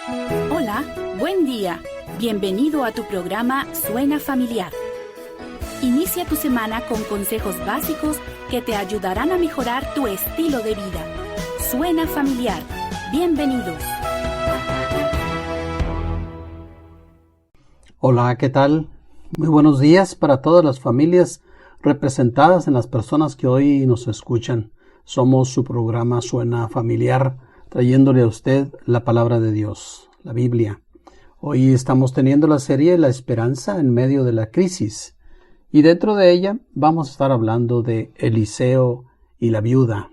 Hola, buen día. Bienvenido a tu programa Suena Familiar. Inicia tu semana con consejos básicos que te ayudarán a mejorar tu estilo de vida. Suena Familiar. Bienvenidos. Hola, ¿qué tal? Muy buenos días para todas las familias representadas en las personas que hoy nos escuchan. Somos su programa Suena Familiar, trayéndole a usted la palabra de Dios, la Biblia. Hoy estamos teniendo la serie La Esperanza en medio de la crisis. Y dentro de ella vamos a estar hablando de Eliseo y la viuda.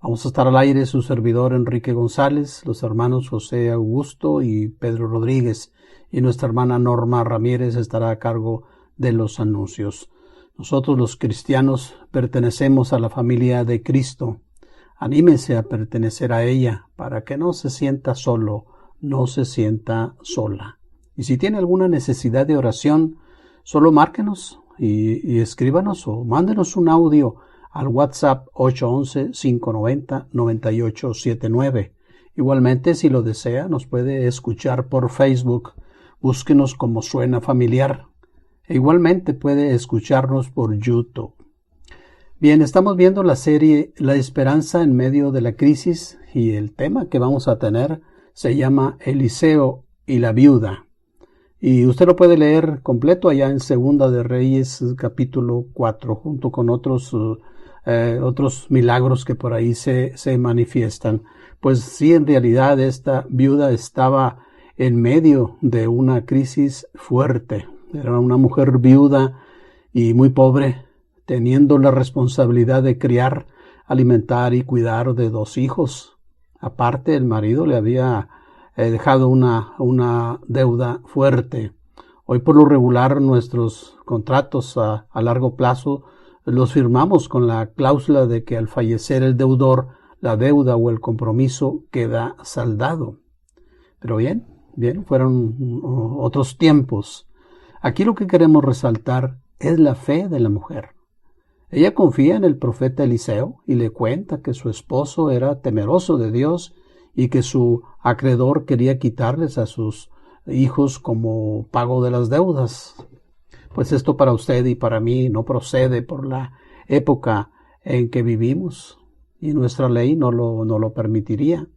Vamos a estar al aire su servidor Enrique González, los hermanos José Augusto y Pedro Rodríguez, y nuestra hermana Norma Ramírez estará a cargo de los anuncios. Nosotros los cristianos pertenecemos a la familia de Cristo. Anímese a pertenecer a ella para que no se sienta solo, no se sienta sola. Y si tiene alguna necesidad de oración, solo márquenos y escríbanos o mándenos un audio al WhatsApp 811-590-9879. Igualmente, si lo desea, nos puede escuchar por Facebook. Búsquenos como Suena Familiar. E igualmente puede escucharnos por YouTube. Bien, estamos viendo la serie La Esperanza en medio de la crisis y el tema que vamos a tener se llama Eliseo y la viuda. Y usted lo puede leer completo allá en Segunda de Reyes capítulo 4 junto con otros milagros que por ahí se manifiestan. Pues sí, en realidad esta viuda estaba en medio de una crisis fuerte. Era una mujer viuda y muy pobre, teniendo la responsabilidad de criar, alimentar y cuidar de 2 hijos. Aparte, el marido le había dejado una deuda fuerte. Hoy por lo regular nuestros contratos a largo plazo los firmamos con la cláusula de que al fallecer el deudor, la deuda o el compromiso queda saldado. Pero bien, fueron otros tiempos. Aquí lo que queremos resaltar es la fe de la mujer. Ella confía en el profeta Eliseo y le cuenta que su esposo era temeroso de Dios y que su acreedor quería quitarles a sus hijos como pago de las deudas. Pues esto para usted y para mí no procede por la época en que vivimos y nuestra ley no lo permitiría.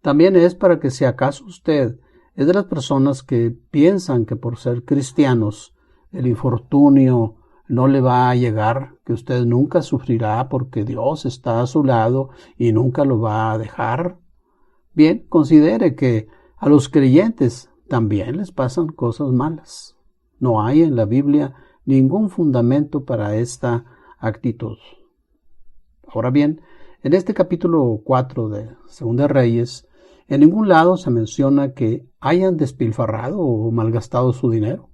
También es para que si acaso usted es de las personas que piensan que por ser cristianos el infortunio no le va a llegar, que usted nunca sufrirá porque Dios está a su lado y nunca lo va a dejar. Bien, considere que a los creyentes también les pasan cosas malas. No hay en la Biblia ningún fundamento para esta actitud. Ahora bien, en este capítulo 4 de Segunda Reyes, en ningún lado se menciona que hayan despilfarrado o malgastado su dinero.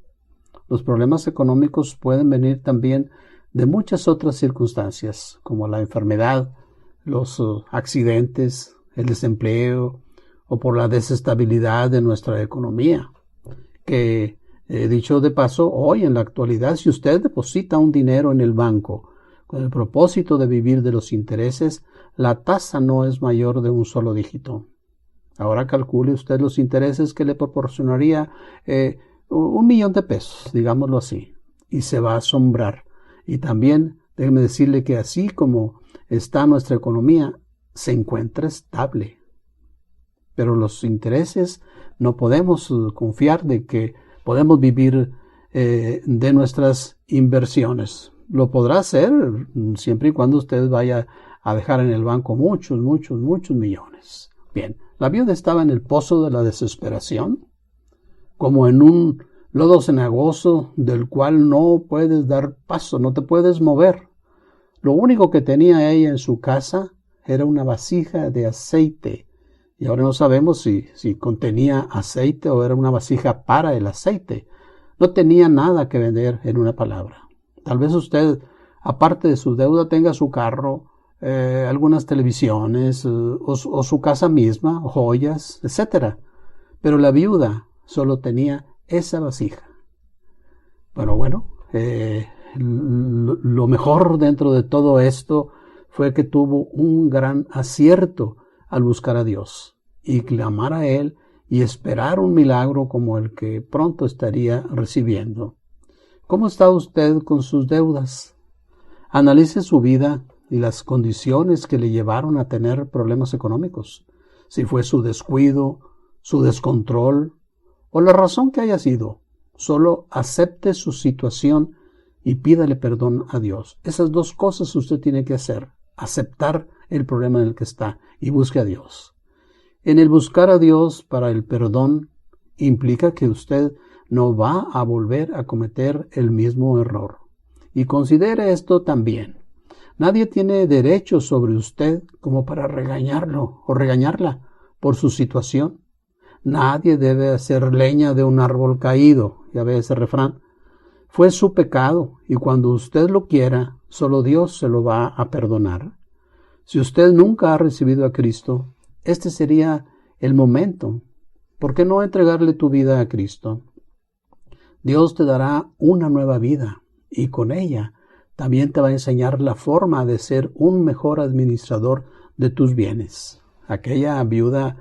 Los problemas económicos pueden venir también de muchas otras circunstancias, como la enfermedad, los accidentes, el desempleo o por la desestabilidad de nuestra economía. Que, dicho de paso, hoy en la actualidad, si usted deposita un dinero en el banco con el propósito de vivir de los intereses, la tasa no es mayor de un solo dígito. Ahora calcule usted los intereses que le proporcionaría $1,000,000, digámoslo así, y se va a asombrar. Y también déjeme decirle que así como está nuestra economía, se encuentra estable. Pero los intereses no podemos confiar de que podemos vivir de nuestras inversiones. Lo podrá hacer siempre y cuando usted vaya a dejar en el banco muchos millones. Bien, la viuda estaba en el pozo de la desesperación, como en un lodo cenagoso del cual no puedes dar paso, no te puedes mover. Lo único que tenía ella en su casa era una vasija de aceite, y ahora no sabemos si contenía aceite o era una vasija para el aceite. No tenía nada que vender, en una palabra. Tal vez usted, aparte de su deuda, tenga su carro, algunas televisiones o su casa misma, joyas, etc. Pero la viuda solo tenía esa vasija. Bueno, lo mejor dentro de todo esto fue que tuvo un gran acierto al buscar a Dios y clamar a Él y esperar un milagro como el que pronto estaría recibiendo. ¿Cómo está usted con sus deudas? Analice su vida y las condiciones que le llevaron a tener problemas económicos. Si fue su descuido, su descontrol o la razón que haya sido, solo acepte su situación y pídale perdón a Dios. Esas dos cosas usted tiene que hacer: aceptar el problema en el que está y busque a Dios. En el buscar a Dios para el perdón implica que usted no va a volver a cometer el mismo error. Y considere esto también: nadie tiene derecho sobre usted como para regañarlo o regañarla por su situación. Nadie debe hacer leña de un árbol caído. Ya ve ese refrán. Fue su pecado y cuando usted lo quiera, solo Dios se lo va a perdonar. Si usted nunca ha recibido a Cristo, este sería el momento. ¿Por qué no entregarle tu vida a Cristo? Dios te dará una nueva vida y con ella también te va a enseñar la forma de ser un mejor administrador de tus bienes. Aquella viuda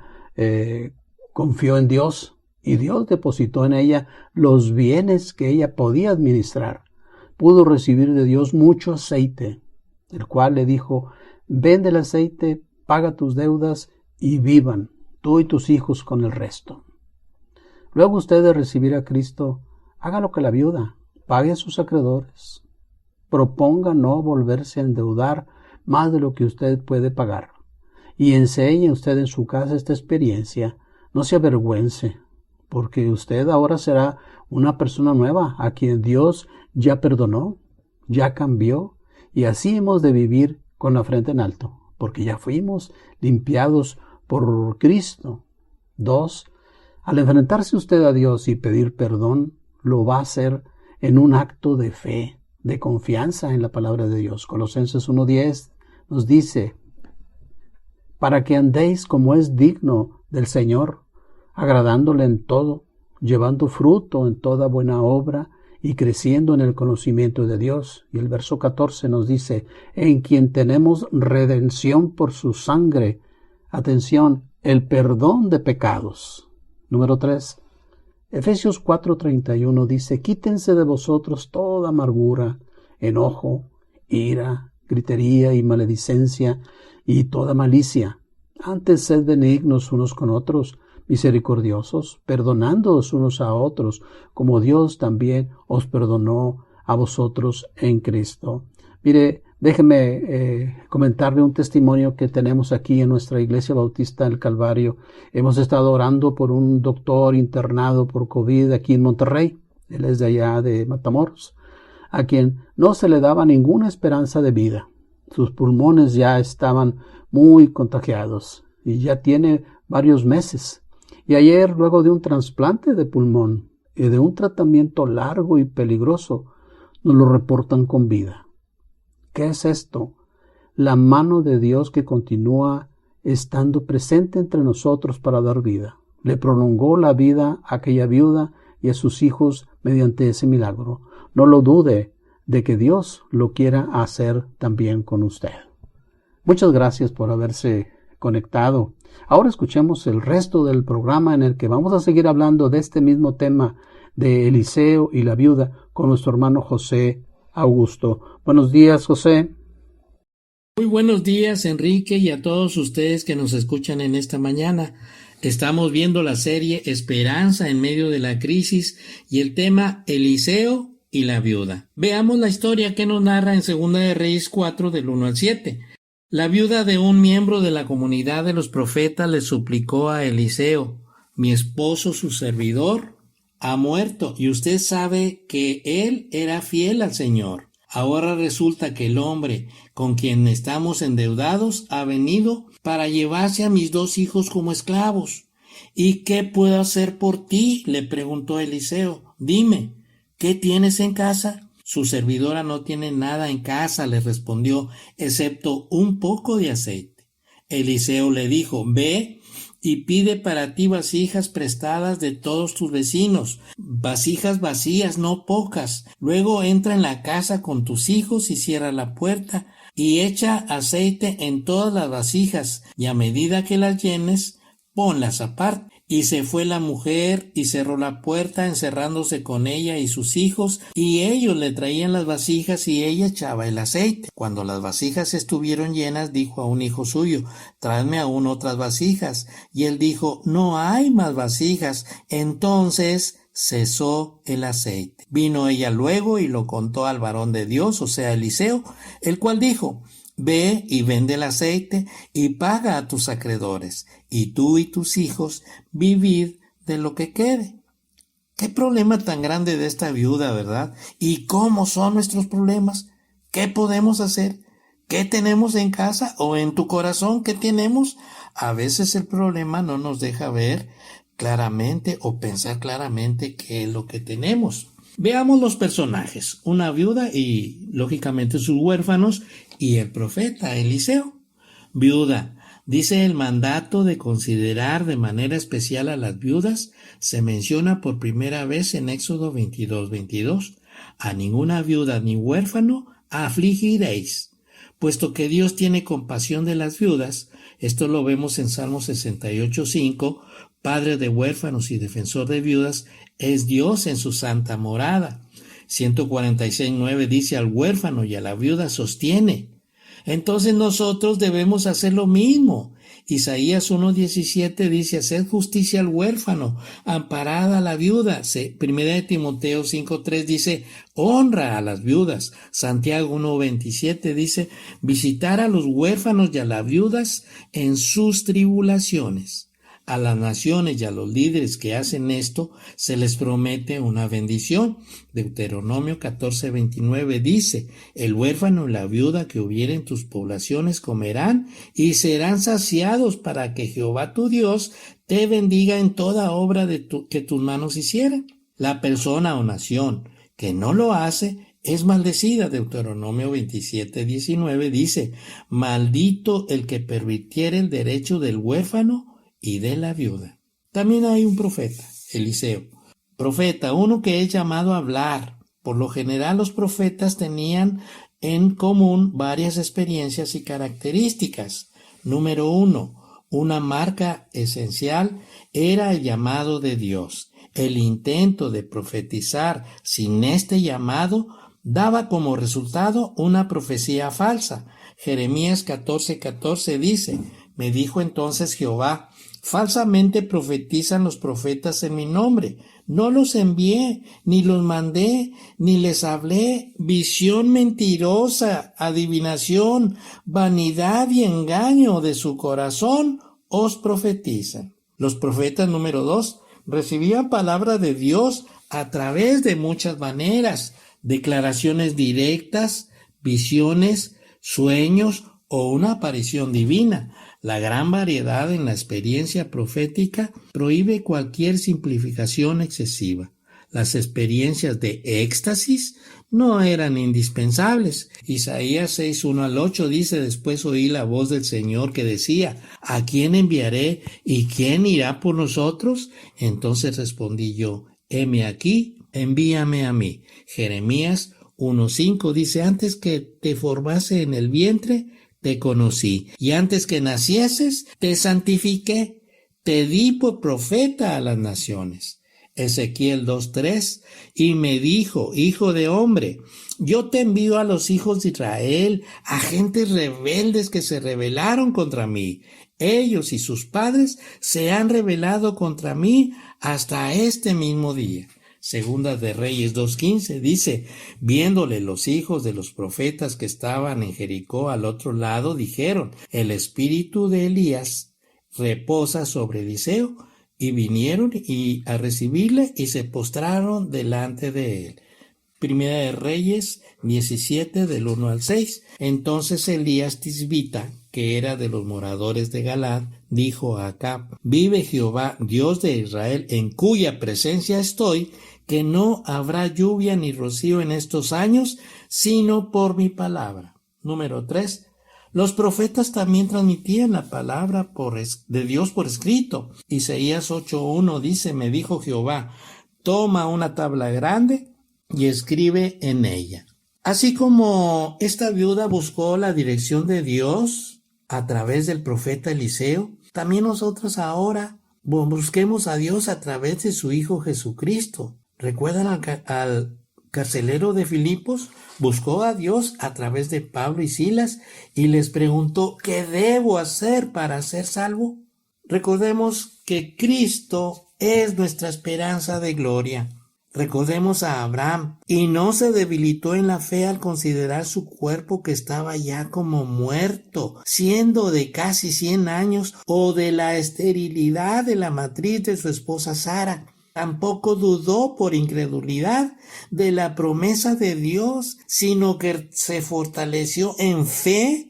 confió en Dios y Dios depositó en ella los bienes que ella podía administrar. Pudo recibir de Dios mucho aceite, el cual le dijo: vende el aceite, paga tus deudas y vivan tú y tus hijos con el resto. Luego usted de recibir a Cristo, haga lo que la viuda: pague a sus acreedores. Proponga no volverse a endeudar más de lo que usted puede pagar. Y enseñe usted en su casa esta experiencia. No se avergüence, porque usted ahora será una persona nueva a quien Dios ya perdonó, ya cambió, y así hemos de vivir con la frente en alto, porque ya fuimos limpiados por Cristo. 2. Al enfrentarse usted a Dios y pedir perdón, lo va a hacer en un acto de fe, de confianza en la palabra de Dios. Colosenses 1:10 nos dice: para que andéis como es digno del Señor, agradándole en todo, llevando fruto en toda buena obra y creciendo en el conocimiento de Dios. Y el verso 14 nos dice: en quien tenemos redención por su sangre. Atención, el perdón de pecados. Número 3. Efesios 4:31 dice: quítense de vosotros toda amargura, enojo, ira, gritería y maledicencia y toda malicia. Antes sed benignos unos con otros, misericordiosos, perdonándoos unos a otros, como Dios también os perdonó a vosotros en Cristo. Mire, déjeme comentarle un testimonio que tenemos aquí en nuestra Iglesia Bautista del Calvario. Hemos estado orando por un doctor internado por COVID aquí en Monterrey. Él es de allá de Matamoros, a quien no se le daba ninguna esperanza de vida. Sus pulmones ya estaban muy contagiados y ya tiene varios meses. Y ayer, luego de un trasplante de pulmón y de un tratamiento largo y peligroso, nos lo reportan con vida. ¿Qué es esto? La mano de Dios que continúa estando presente entre nosotros para dar vida. Le prolongó la vida a aquella viuda y a sus hijos mediante ese milagro. No lo dude de que Dios lo quiera hacer también con usted. Muchas gracias por haberse conectado. Ahora escuchemos el resto del programa en el que vamos a seguir hablando de este mismo tema de Eliseo y la viuda con nuestro hermano José Augusto. Buenos días, José. Muy buenos días, Enrique, y a todos ustedes que nos escuchan en esta mañana. Estamos viendo la serie Esperanza en medio de la crisis y el tema Eliseo y la viuda. Veamos la historia que nos narra en 2 de Reyes 4 del 1 al 7. La viuda de un miembro de la comunidad de los profetas le suplicó a Eliseo: mi esposo, su servidor, ha muerto y usted sabe que él era fiel al Señor. Ahora resulta que el hombre con quien estamos endeudados ha venido para llevarse a mis 2 hijos como esclavos. ¿Y qué puedo hacer por ti?, le preguntó Eliseo. Dime, ¿qué tienes en casa? Su servidora no tiene nada en casa, le respondió, excepto un poco de aceite. Eliseo le dijo: ve y pide para ti vasijas prestadas de todos tus vecinos, vasijas vacías, no pocas. Luego entra en la casa con tus hijos y cierra la puerta y echa aceite en todas las vasijas, y a medida que las llenes, ponlas aparte. Y se fue la mujer y cerró la puerta, encerrándose con ella y sus hijos, y ellos le traían las vasijas y ella echaba el aceite. Cuando las vasijas estuvieron llenas, dijo a un hijo suyo, tráeme aún otras vasijas. Y él dijo, no hay más vasijas. Entonces cesó el aceite. Vino ella luego y lo contó al varón de Dios, o sea, Eliseo, el cual dijo, ve y vende el aceite y paga a tus acreedores, y tú y tus hijos vivid de lo que quede. Qué problema tan grande de esta viuda, ¿verdad? ¿Y cómo son nuestros problemas? ¿Qué podemos hacer? ¿Qué tenemos en casa o en tu corazón? ¿Qué tenemos? A veces el problema no nos deja ver claramente o pensar claramente qué es lo que tenemos. Veamos los personajes, una viuda y lógicamente sus huérfanos y el profeta Eliseo. Viuda, dice el mandato de considerar de manera especial a las viudas, se menciona por primera vez en Éxodo 22:22. A ninguna viuda ni huérfano afligiréis, puesto que Dios tiene compasión de las viudas. Esto lo vemos en Salmo 68:5. Padre de huérfanos y defensor de viudas, es Dios en su santa morada. 146:9 dice al huérfano y a la viuda sostiene. Entonces nosotros debemos hacer lo mismo. Isaías 1:17 dice, haced justicia al huérfano, amparad a la viuda. 1 Timoteo 5:3 dice, honra a las viudas. Santiago 1:27 dice, visitar a los huérfanos y a las viudas en sus tribulaciones. A las naciones y a los líderes que hacen esto se les promete una bendición. Deuteronomio 14:29 dice, el huérfano y la viuda que hubiere en tus poblaciones comerán y serán saciados, para que Jehová tu Dios te bendiga en toda obra que tus manos hicieren. La persona o nación que no lo hace es maldecida. Deuteronomio 27:19 dice, maldito el que pervirtiere el derecho del huérfano y de la viuda. También hay un profeta, Eliseo. Profeta, uno que es llamado a hablar. Por lo general los profetas tenían en común varias experiencias y características. Número 1, una marca esencial era el llamado de Dios. El intento de profetizar sin este llamado daba como resultado una profecía falsa. Jeremías 14:14 dice, me dijo entonces Jehová, falsamente profetizan los profetas en mi nombre. No los envié, ni los mandé, ni les hablé. Visión mentirosa, adivinación, vanidad y engaño de su corazón os profetizan. Los profetas, número 2, recibían palabra de Dios a través de muchas maneras, declaraciones directas, visiones, sueños o una aparición divina. La gran variedad en la experiencia profética prohíbe cualquier simplificación excesiva. Las experiencias de éxtasis no eran indispensables. Isaías 6:1-8 dice, después oí la voz del Señor que decía, ¿a quién enviaré y quién irá por nosotros? Entonces respondí yo, heme aquí, envíame a mí. Jeremías 1:5 dice, antes que te formase en el vientre, te conocí, y antes que nacieses, te santifiqué, te di por profeta a las naciones. Ezequiel 2:3, y me dijo, hijo de hombre, yo te envío a los hijos de Israel, a gentes rebeldes que se rebelaron contra mí. Ellos y sus padres se han rebelado contra mí hasta este mismo día. Segunda de Reyes 2:15 dice, viéndole los hijos de los profetas que estaban en Jericó al otro lado, dijeron, el espíritu de Elías reposa sobre Eliseo, y vinieron a recibirle y se postraron delante de él. Primera de Reyes 17 del 1-6. Entonces Elías Tisbita, que era de los moradores de Galaad, dijo a Acab, vive Jehová, Dios de Israel, en cuya presencia estoy, que no habrá lluvia ni rocío en estos años, sino por mi palabra. Número 3. Los profetas también transmitían la palabra de Dios por escrito. Isaías 8:1 dice, me dijo Jehová, toma una tabla grande y escribe en ella. Así como esta viuda buscó la dirección de Dios a través del profeta Eliseo, también nosotros ahora busquemos a Dios a través de su Hijo Jesucristo. ¿Recuerdan al carcelero de Filipos? Buscó a Dios a través de Pablo y Silas y les preguntó, ¿qué debo hacer para ser salvo? Recordemos que Cristo es nuestra esperanza de gloria. Recordemos a Abraham, y no se debilitó en la fe al considerar su cuerpo que estaba ya como muerto, siendo de casi 100 años, o de la esterilidad de la matriz de su esposa Sara. Tampoco dudó por incredulidad de la promesa de Dios, sino que se fortaleció en fe,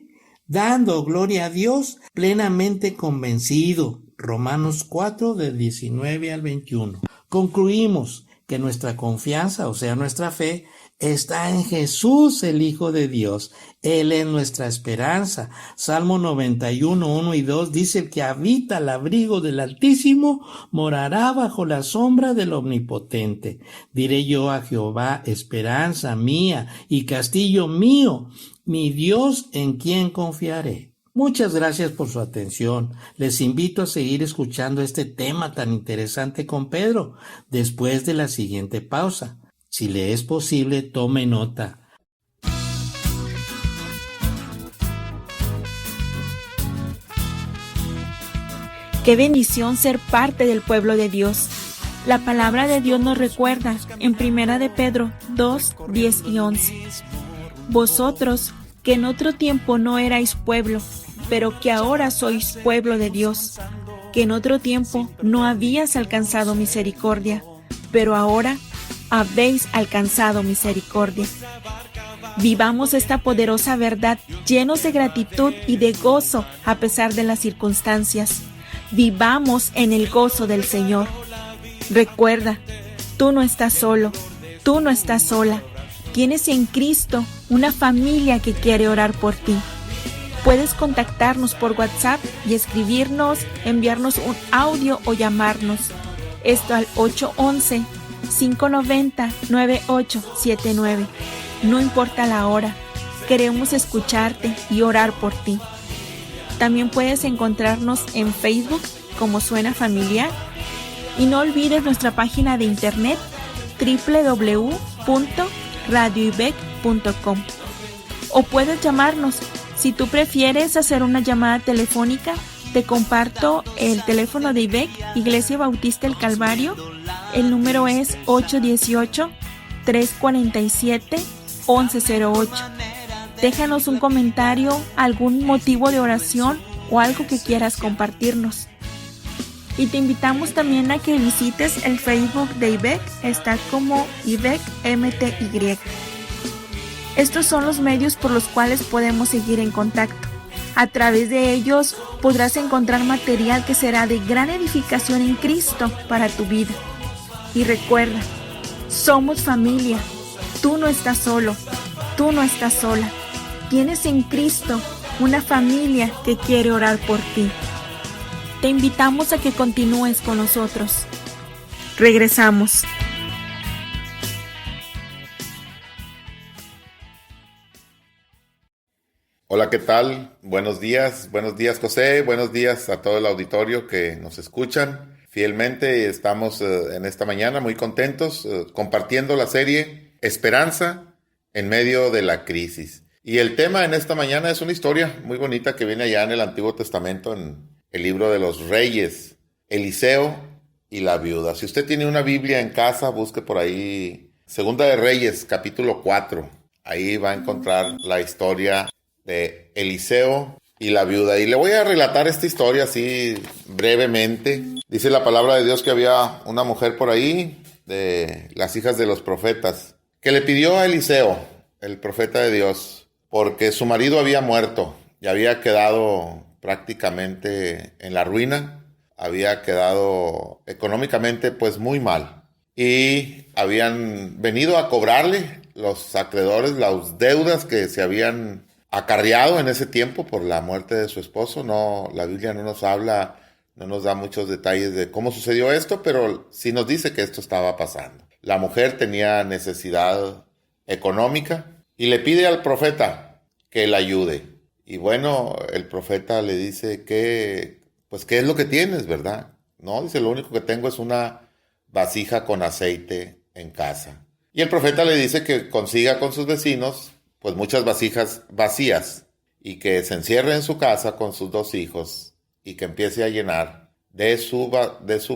dando gloria a Dios, plenamente convencido. Romanos 4, del 19 al 21. Concluimos que nuestra confianza, o sea, nuestra fe, está en Jesús, el Hijo de Dios. Él es nuestra esperanza. Salmo 91, 1 y 2 dice: el que habita al abrigo del Altísimo morará bajo la sombra del Omnipotente. Diré yo a Jehová, esperanza mía y castillo mío, mi Dios en quien confiaré. Muchas gracias por su atención. Les invito a seguir escuchando este tema tan interesante con Pedro después de la siguiente pausa. Si le es posible, tome nota. Qué bendición ser parte del pueblo de Dios. La palabra de Dios nos recuerda en 1 de Pedro 2, 10 y 11. Vosotros, que en otro tiempo no erais pueblo, pero que ahora sois pueblo de Dios, que en otro tiempo no habías alcanzado misericordia, pero ahora habéis alcanzado misericordia. Vivamos esta poderosa verdad llenos de gratitud y de gozo a pesar de las circunstancias. Vivamos en el gozo del Señor. Recuerda, tú no estás solo, tú no estás sola. Tienes en Cristo una familia que quiere orar por ti. Puedes contactarnos por WhatsApp y escribirnos, enviarnos un audio o llamarnos. Esto al 811-590-9879. No importa la hora, queremos escucharte y orar por ti. También puedes encontrarnos en Facebook como Suena Familiar. Y no olvides nuestra página de internet www.radioibec.com. O puedes llamarnos. Si tú prefieres hacer una llamada telefónica, te comparto el teléfono de IBEC, Iglesia Bautista El Calvario. El número es 818-347-1108. Déjanos un comentario, algún motivo de oración o algo que quieras compartirnos. Y te invitamos también a que visites el Facebook de IBEC, está como IBEC MTY. Estos son los medios por los cuales podemos seguir en contacto. A través de ellos podrás encontrar material que será de gran edificación en Cristo para tu vida. Y recuerda, somos familia. Tú no estás solo, tú no estás sola. Tienes en Cristo una familia que quiere orar por ti. Te invitamos a que continúes con nosotros. Regresamos. Hola, ¿qué tal? Buenos días José, buenos días a todo el auditorio que nos escuchan fielmente. Estamos en esta mañana muy contentos compartiendo la serie Esperanza en medio de la crisis. Y el tema en esta mañana es una historia muy bonita que viene allá en el Antiguo Testamento, en el libro de los Reyes, Eliseo y la viuda. Si usted tiene una Biblia en casa, busque por ahí Segunda de Reyes, capítulo 4. Ahí va a encontrar la historia de Eliseo y la viuda. Y le voy a relatar esta historia así brevemente. Dice la palabra de Dios que había una mujer por ahí, de las hijas de los profetas, que le pidió a Eliseo, el profeta de Dios, porque su marido había muerto y había quedado prácticamente en la ruina, había quedado económicamente pues muy mal. Y habían venido a cobrarle los acreedores las deudas que se habían acarreado en ese tiempo por la muerte de su esposo. No, la Biblia no nos habla, no nos da muchos detalles de cómo sucedió esto, pero sí nos dice que esto estaba pasando. La mujer tenía necesidad económica y le pide al profeta que la ayude. Y bueno, el profeta le dice, ¿qué pues ¿qué es lo que tienes, verdad? No, dice, lo único que tengo es una vasija con aceite en casa. Y el profeta le dice que consiga con sus vecinos, pues muchas vasijas vacías, y que se encierre en su casa con sus 2 hijos y que empiece a llenar de su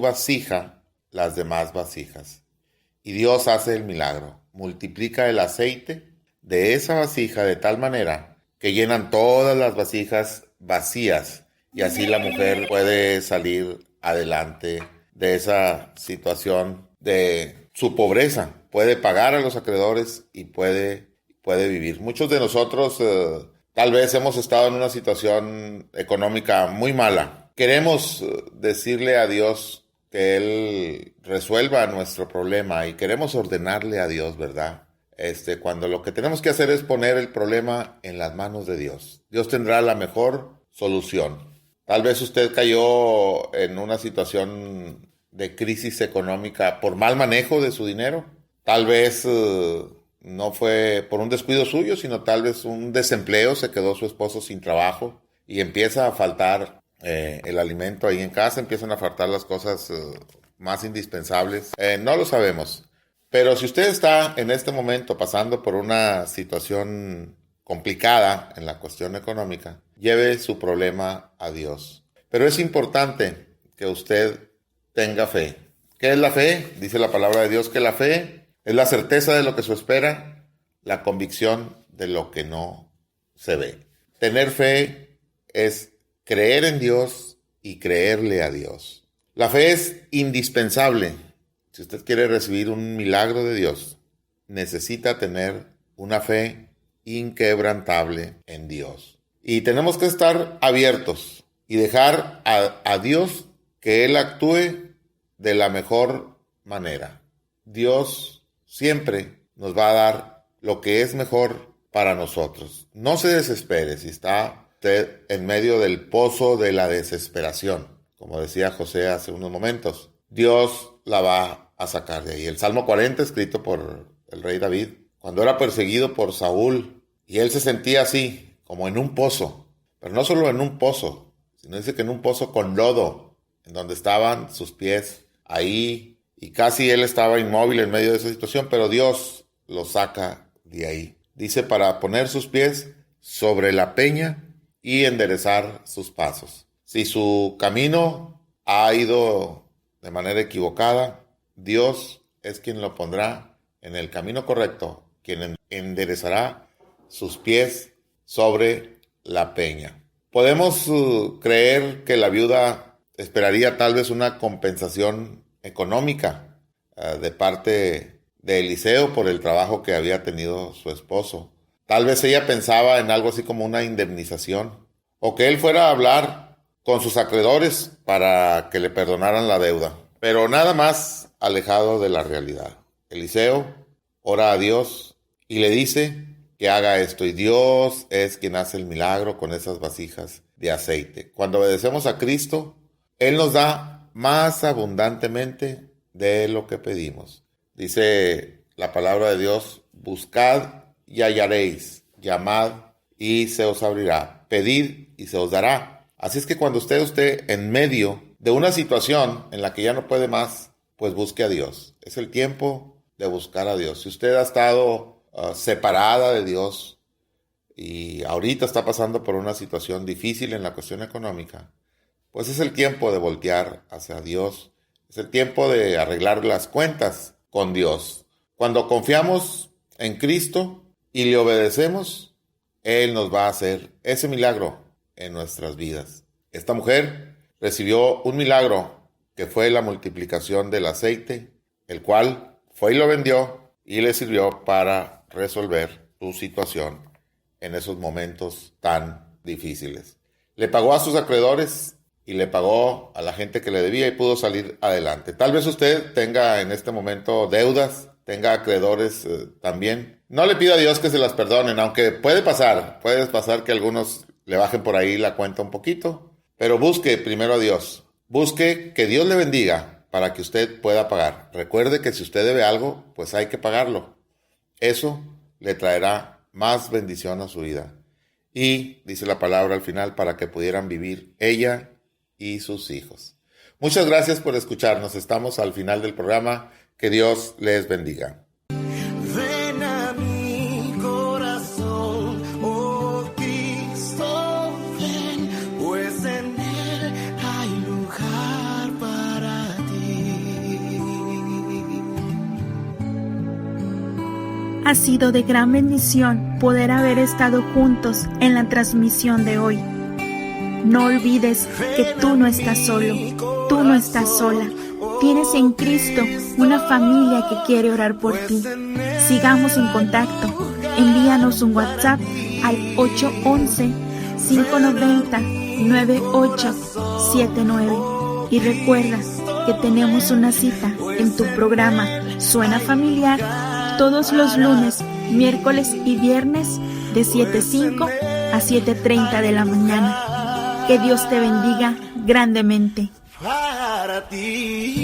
vasija las demás vasijas. Y Dios hace el milagro, multiplica el aceite de esa vasija de tal manera que llenan todas las vasijas vacías, y así la mujer puede salir adelante de esa situación de su pobreza, puede pagar a los acreedores y puede vivir. Muchos de nosotros tal vez hemos estado en una situación económica muy mala. Queremos decirle a Dios que Él resuelva nuestro problema y queremos ordenarle a Dios, ¿verdad? Cuando lo que tenemos que hacer es poner el problema en las manos de Dios. Dios tendrá la mejor solución. Tal vez usted cayó en una situación de crisis económica por mal manejo de su dinero. Tal vez no fue por un descuido suyo, sino tal vez un desempleo, se quedó su esposo sin trabajo y empieza a faltar el alimento ahí en casa, empiezan a faltar las cosas más indispensables. No lo sabemos. Pero si usted está en este momento pasando por una situación complicada en la cuestión económica, lleve su problema a Dios. Pero es importante que usted tenga fe. ¿Qué es la fe? Dice la palabra de Dios que la fe es la certeza de lo que se espera, la convicción de lo que no se ve. Tener fe es creer en Dios y creerle a Dios. La fe es indispensable. Si usted quiere recibir un milagro de Dios, necesita tener una fe inquebrantable en Dios. Y tenemos que estar abiertos y dejar a Dios que Él actúe de la mejor manera. Dios siempre nos va a dar lo que es mejor para nosotros. No se desespere si está usted en medio del pozo de la desesperación. Como decía José hace unos momentos, Dios la va a sacar de ahí. El Salmo 40, escrito por el rey David, cuando era perseguido por Saúl, y él se sentía así, como en un pozo, pero no solo en un pozo, sino dice que en un pozo con lodo, en donde estaban sus pies ahí, y casi él estaba inmóvil en medio de esa situación, pero Dios lo saca de ahí. Dice, para poner sus pies sobre la peña y enderezar sus pasos. Si su camino ha ido de manera equivocada, Dios es quien lo pondrá en el camino correcto, quien enderezará sus pies sobre la peña. Podemos creer que la viuda esperaría tal vez una compensación económica de parte de Eliseo por el trabajo que había tenido su esposo. Tal vez ella pensaba en algo así como una indemnización, o que él fuera a hablar con sus acreedores para que le perdonaran la deuda, pero nada más alejado de la realidad. Eliseo ora a Dios y le dice que haga esto, y Dios es quien hace el milagro con esas vasijas de aceite. Cuando obedecemos a Cristo, Él nos da más abundantemente de lo que pedimos. Dice la palabra de Dios, buscad y hallaréis, llamad y se os abrirá, pedid y se os dará. Así es que cuando usted esté en medio de una situación en la que ya no puede más, pues busque a Dios. Es el tiempo de buscar a Dios. Si usted ha estado separada de Dios y ahorita está pasando por una situación difícil en la cuestión económica, pues es el tiempo de voltear hacia Dios. Es el tiempo de arreglar las cuentas con Dios. Cuando confiamos en Cristo y le obedecemos, Él nos va a hacer ese milagro en nuestras vidas. Esta mujer recibió un milagro que fue la multiplicación del aceite, el cual fue y lo vendió y le sirvió para resolver su situación en esos momentos tan difíciles. Le pagó a sus acreedores y le pagó a la gente que le debía y pudo salir adelante. Tal vez usted tenga en este momento deudas, tenga acreedores también. No le pida a Dios que se las perdonen, aunque puede pasar que algunos le bajen por ahí la cuenta un poquito, pero busque primero a Dios. Busque que Dios le bendiga para que usted pueda pagar. Recuerde que si usted debe algo, pues hay que pagarlo. Eso le traerá más bendición a su vida. Y dice la palabra al final, para que pudieran vivir ella y sus hijos. Muchas gracias por escucharnos. Estamos al final del programa. Que Dios les bendiga. Ven a mi corazón, oh Cristo, ven, pues en él hay lugar para ti. Ha sido de gran bendición poder haber estado juntos en la transmisión de hoy. No olvides que tú no estás solo, tú no estás sola. Tienes en Cristo una familia que quiere orar por ti. Sigamos en contacto. Envíanos un WhatsApp al 811-590-9879. Y recuerda que tenemos una cita en tu programa Suena Familiar todos los lunes, miércoles y viernes de 7:05 a 7:30 de la mañana. Que Dios te bendiga grandemente. Para ti.